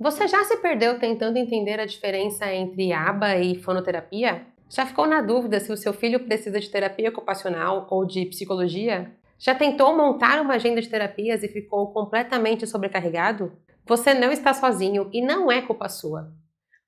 Você já se perdeu tentando entender a diferença entre aba e fonoterapia? Já ficou na dúvida se o seu filho precisa de terapia ocupacional ou de psicologia? Já tentou montar uma agenda de terapias e ficou completamente sobrecarregado? Você não está sozinho e não é culpa sua.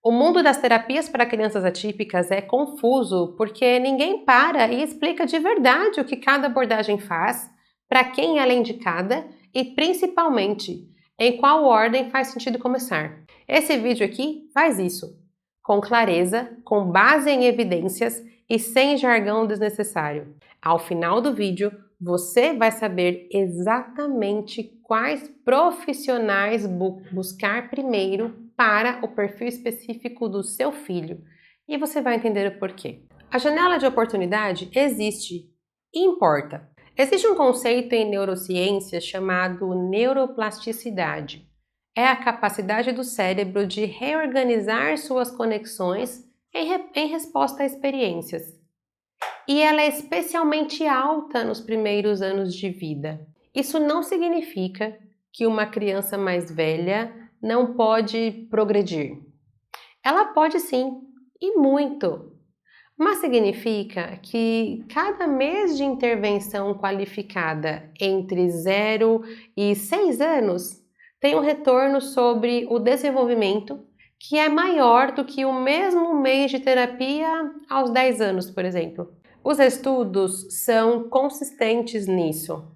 O mundo das terapias para crianças atípicas é confuso porque ninguém para e explica de verdade o que cada abordagem faz, para quem ela é indicada e, principalmente, em qual ordem faz sentido começar. Esse vídeo aqui faz isso, com clareza, com base em evidências e sem jargão desnecessário. Ao final do vídeo, você vai saber exatamente quais profissionais buscar primeiro para o perfil específico do seu filho e você vai entender o porquê. A janela de oportunidade existe e importa. Existe um conceito em neurociência chamado neuroplasticidade. É a capacidade do cérebro de reorganizar suas conexões em resposta a experiências. E ela é especialmente alta nos primeiros anos de vida. Isso não significa que uma criança mais velha não pode progredir. Ela pode sim, e muito. Mas significa que cada mês de intervenção qualificada entre 0 e 6 anos tem um retorno sobre o desenvolvimento que é maior do que o mesmo mês de terapia aos 10 anos, por exemplo. Os estudos são consistentes nisso.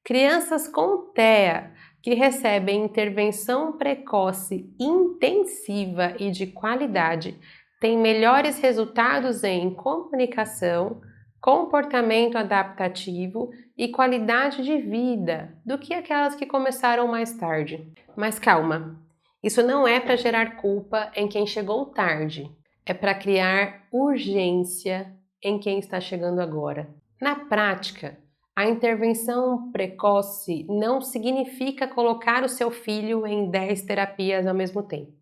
Crianças com TEA que recebem intervenção precoce intensiva e de qualidade têm melhores resultados em comunicação, comportamento adaptativo e qualidade de vida do que aquelas que começaram mais tarde. Mas calma, isso não é para gerar culpa em quem chegou tarde, é para criar urgência em quem está chegando agora. Na prática, a intervenção precoce não significa colocar o seu filho em 10 terapias ao mesmo tempo.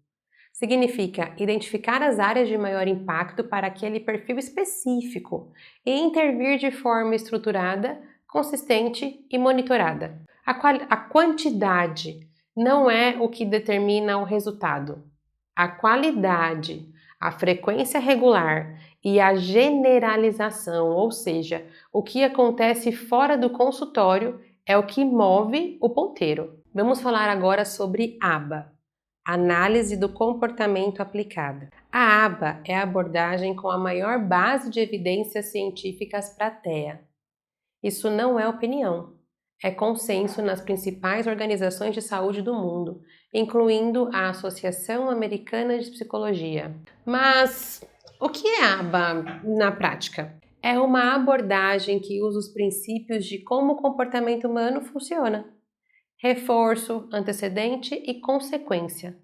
Significa identificar as áreas de maior impacto para aquele perfil específico e intervir de forma estruturada, consistente e monitorada. A quantidade não é o que determina o resultado. A qualidade, a frequência regular e a generalização, ou seja, o que acontece fora do consultório, é o que move o ponteiro. Vamos falar agora sobre ABA, Análise do Comportamento Aplicada. A ABA é a abordagem com a maior base de evidências científicas para a TEA. Isso não é opinião. É consenso nas principais organizações de saúde do mundo, incluindo a Associação Americana de Psicologia. Mas o que é ABA na prática? É uma abordagem que usa os princípios de como o comportamento humano funciona. Reforço, antecedente e consequência,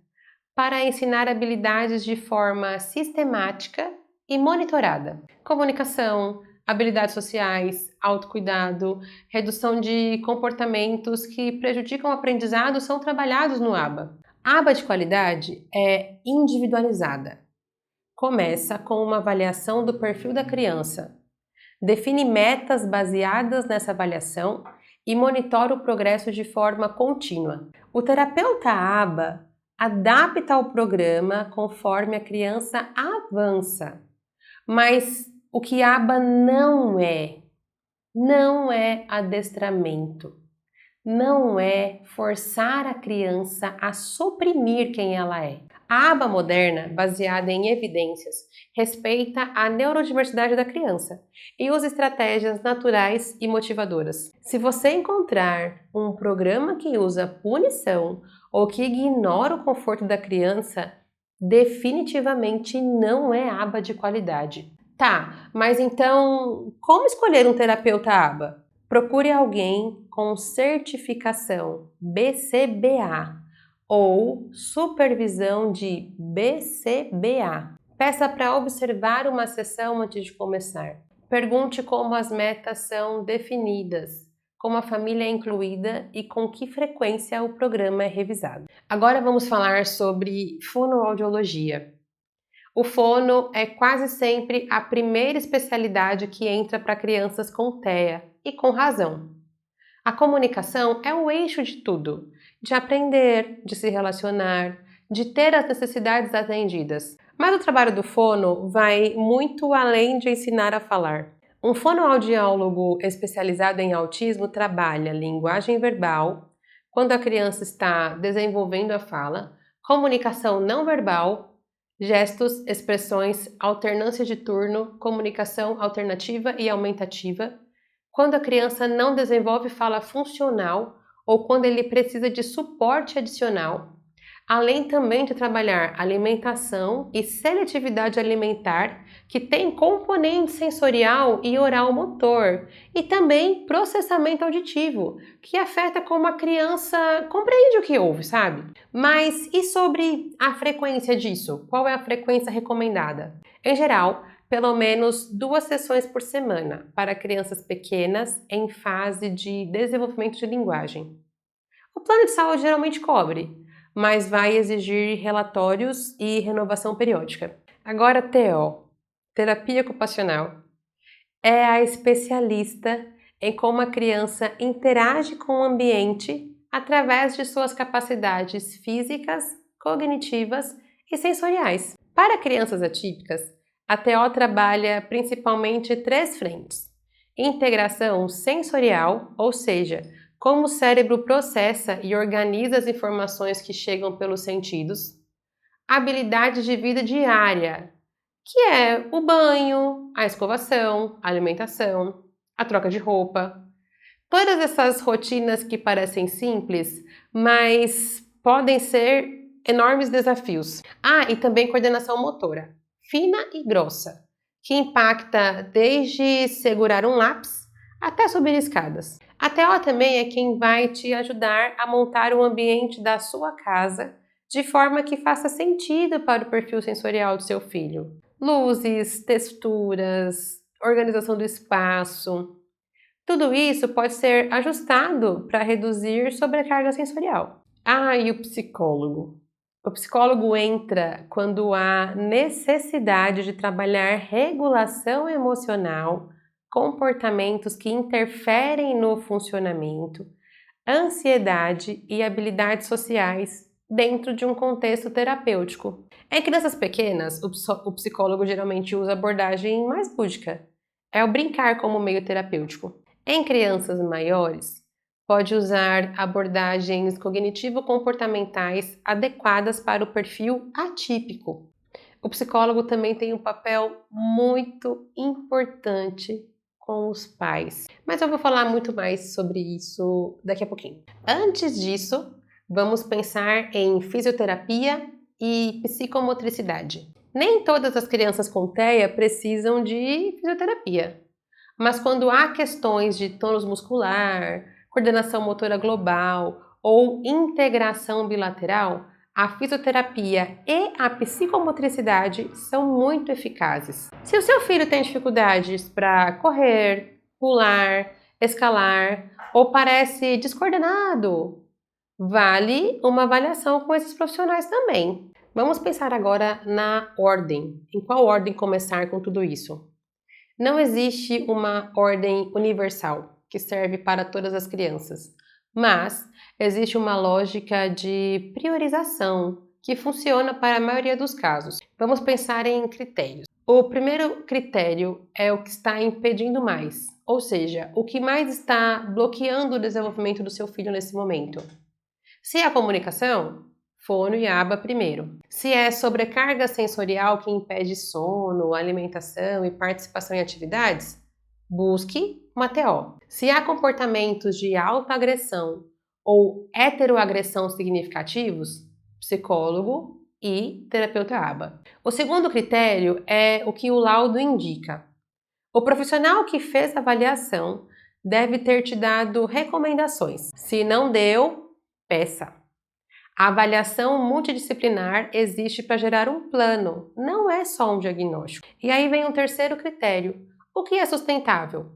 para ensinar habilidades de forma sistemática e monitorada. Comunicação, habilidades sociais, autocuidado, redução de comportamentos que prejudicam o aprendizado são trabalhados no ABA. A aba de qualidade é individualizada. Começa com uma avaliação do perfil da criança. Define metas baseadas nessa avaliação e monitora o progresso de forma contínua. O terapeuta ABA adapta o programa conforme a criança avança. Mas o que ABA não é adestramento, não é forçar a criança a suprimir quem ela é. A ABA moderna, baseada em evidências, respeita a neurodiversidade da criança e usa estratégias naturais e motivadoras. Se você encontrar um programa que usa punição ou que ignora o conforto da criança, definitivamente não é ABA de qualidade. Tá, mas então como escolher um terapeuta ABA? Procure alguém com certificação BCBA ou supervisão de BCBA. Peça para observar uma sessão antes de começar. Pergunte como as metas são definidas, como a família é incluída e com que frequência o programa é revisado. Agora vamos falar sobre fonoaudiologia. O fono é quase sempre a primeira especialidade que entra para crianças com TEA, e com razão. A comunicação é o eixo de tudo, de aprender, de se relacionar, de ter as necessidades atendidas. Mas o trabalho do fono vai muito além de ensinar a falar. Um fonoaudiólogo especializado em autismo trabalha linguagem verbal, quando a criança está desenvolvendo a fala, comunicação não verbal, gestos, expressões, alternância de turno, comunicação alternativa e aumentativa, quando a criança não desenvolve fala funcional ou quando ele precisa de suporte adicional, além também de trabalhar alimentação e seletividade alimentar, que tem componente sensorial e oral motor, e também processamento auditivo, que afeta como a criança compreende o que ouve, sabe? Mas e sobre a frequência disso? Qual é a frequência recomendada? Em geral, pelo menos 2 sessões por semana para crianças pequenas em fase de desenvolvimento de linguagem. O plano de saúde geralmente cobre, mas vai exigir relatórios e renovação periódica. Agora, TO, terapia ocupacional, é a especialista em como a criança interage com o ambiente através de suas capacidades físicas, cognitivas e sensoriais. Para crianças atípicas, a TO trabalha principalmente 3 frentes: integração sensorial, ou seja, como o cérebro processa e organiza as informações que chegam pelos sentidos, habilidades de vida diária, que é o banho, a escovação, a alimentação, a troca de roupa. Todas essas rotinas que parecem simples, mas podem ser enormes desafios. E também coordenação motora, fina e grossa, que impacta desde segurar um lápis até subir escadas. A TO também é quem vai te ajudar a montar o ambiente da sua casa de forma que faça sentido para o perfil sensorial do seu filho. Luzes, texturas, organização do espaço. Tudo isso pode ser ajustado para reduzir sobrecarga sensorial. E o psicólogo? O psicólogo entra quando há necessidade de trabalhar regulação emocional, comportamentos que interferem no funcionamento, ansiedade e habilidades sociais dentro de um contexto terapêutico. Em crianças pequenas, o psicólogo geralmente usa abordagem mais lúdica. É o brincar como meio terapêutico. Em crianças maiores, pode usar abordagens cognitivo-comportamentais adequadas para o perfil atípico. O psicólogo também tem um papel muito importante com os pais, mas eu vou falar muito mais sobre isso daqui a pouquinho. Antes disso, vamos pensar em fisioterapia e psicomotricidade. Nem todas as crianças com TEA precisam de fisioterapia, mas quando há questões de tônus muscular, coordenação motora global ou integração bilateral, a fisioterapia e a psicomotricidade são muito eficazes. Se o seu filho tem dificuldades para correr, pular, escalar ou parece descoordenado, vale uma avaliação com esses profissionais também. Vamos pensar agora na ordem. Em qual ordem começar com tudo isso? Não existe uma ordem universal que serve para todas as crianças, mas existe uma lógica de priorização que funciona para a maioria dos casos. Vamos pensar em critérios. O primeiro critério é o que está impedindo mais, ou seja, o que mais está bloqueando o desenvolvimento do seu filho nesse momento. Se é a comunicação, fono e aba primeiro. Se é sobrecarga sensorial que impede sono, alimentação e participação em atividades, busque uma TO. Se há comportamentos de autoagressão ou heteroagressão significativos, psicólogo e terapeuta aba. O segundo critério é o que o laudo indica. O profissional que fez a avaliação deve ter te dado recomendações. Se não deu, peça. A avaliação multidisciplinar existe para gerar um plano, não é só um diagnóstico. E aí vem um terceiro critério: o que é sustentável?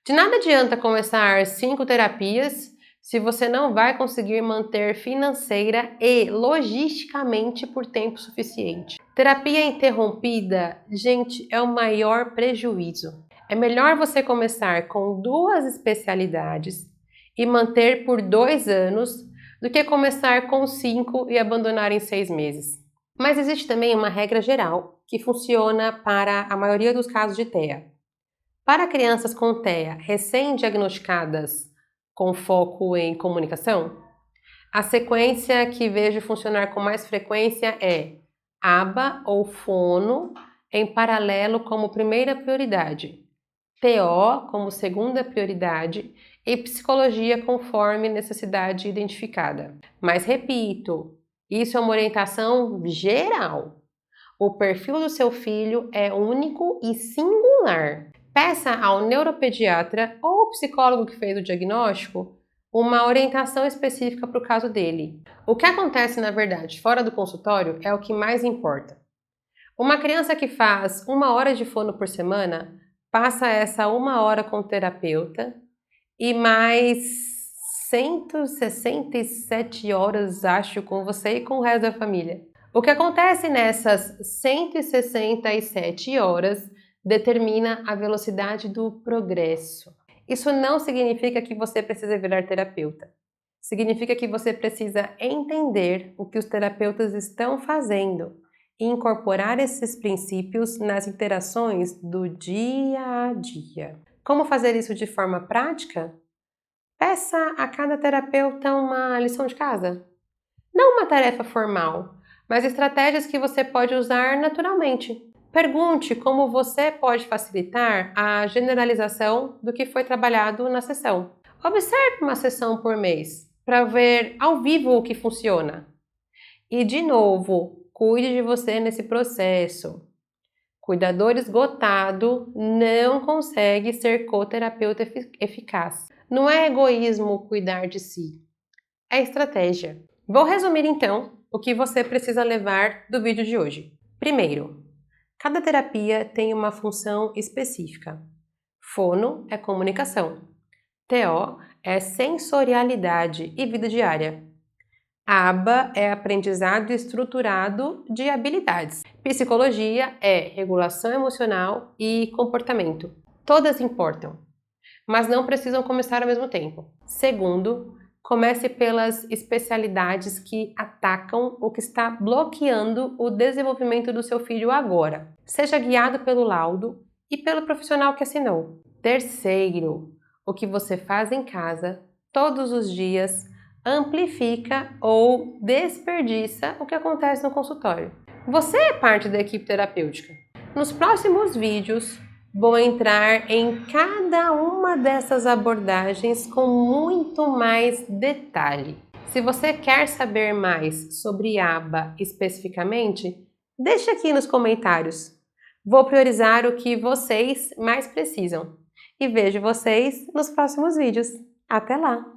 De nada adianta começar 5 terapias se você não vai conseguir manter financeira e logisticamente por tempo suficiente. Terapia interrompida, gente, é o maior prejuízo. É melhor você começar com 2 especialidades e manter por 2 anos do que começar com 5 e abandonar em 6 meses. Mas existe também uma regra geral que funciona para a maioria dos casos de TEA. Para crianças com TEA recém-diagnosticadas com foco em comunicação, a sequência que vejo funcionar com mais frequência é aba ou fono em paralelo como primeira prioridade, TO como segunda prioridade e psicologia conforme necessidade identificada. Mas repito, isso é uma orientação geral. O perfil do seu filho é único e singular. Peça ao neuropediatra ou psicólogo que fez o diagnóstico uma orientação específica para o caso dele. O que acontece, na verdade, fora do consultório é o que mais importa. Uma criança que faz 1 hora de fono por semana passa essa 1 hora com o terapeuta e mais 167 horas, acho, com você e com o resto da família. O que acontece nessas 167 horas determina a velocidade do progresso. Isso não significa que você precisa virar terapeuta. Significa que você precisa entender o que os terapeutas estão fazendo e incorporar esses princípios nas interações do dia a dia. Como fazer isso de forma prática? Peça a cada terapeuta uma lição de casa. Não uma tarefa formal, mas estratégias que você pode usar naturalmente. Pergunte como você pode facilitar a generalização do que foi trabalhado na sessão. Observe uma sessão por mês para ver ao vivo o que funciona. E, de novo, cuide de você nesse processo. Cuidador esgotado não consegue ser coterapeuta eficaz. Não é egoísmo cuidar de si, é estratégia. Vou resumir então o que você precisa levar do vídeo de hoje. Primeiro, cada terapia tem uma função específica. Fono é comunicação. TO é sensorialidade e vida diária. ABA é aprendizado estruturado de habilidades. Psicologia é regulação emocional e comportamento. Todas importam, mas não precisam começar ao mesmo tempo. Segundo, comece pelas especialidades que atacam o que está bloqueando o desenvolvimento do seu filho agora. Seja guiado pelo laudo e pelo profissional que assinou. Terceiro, o que você faz em casa, todos os dias, amplifica ou desperdiça o que acontece no consultório. Você é parte da equipe terapêutica. Nos próximos vídeos, vou entrar em cada uma dessas abordagens com muito mais detalhe. Se você quer saber mais sobre ABA especificamente, deixe aqui nos comentários. Vou priorizar o que vocês mais precisam. E vejo vocês nos próximos vídeos. Até lá!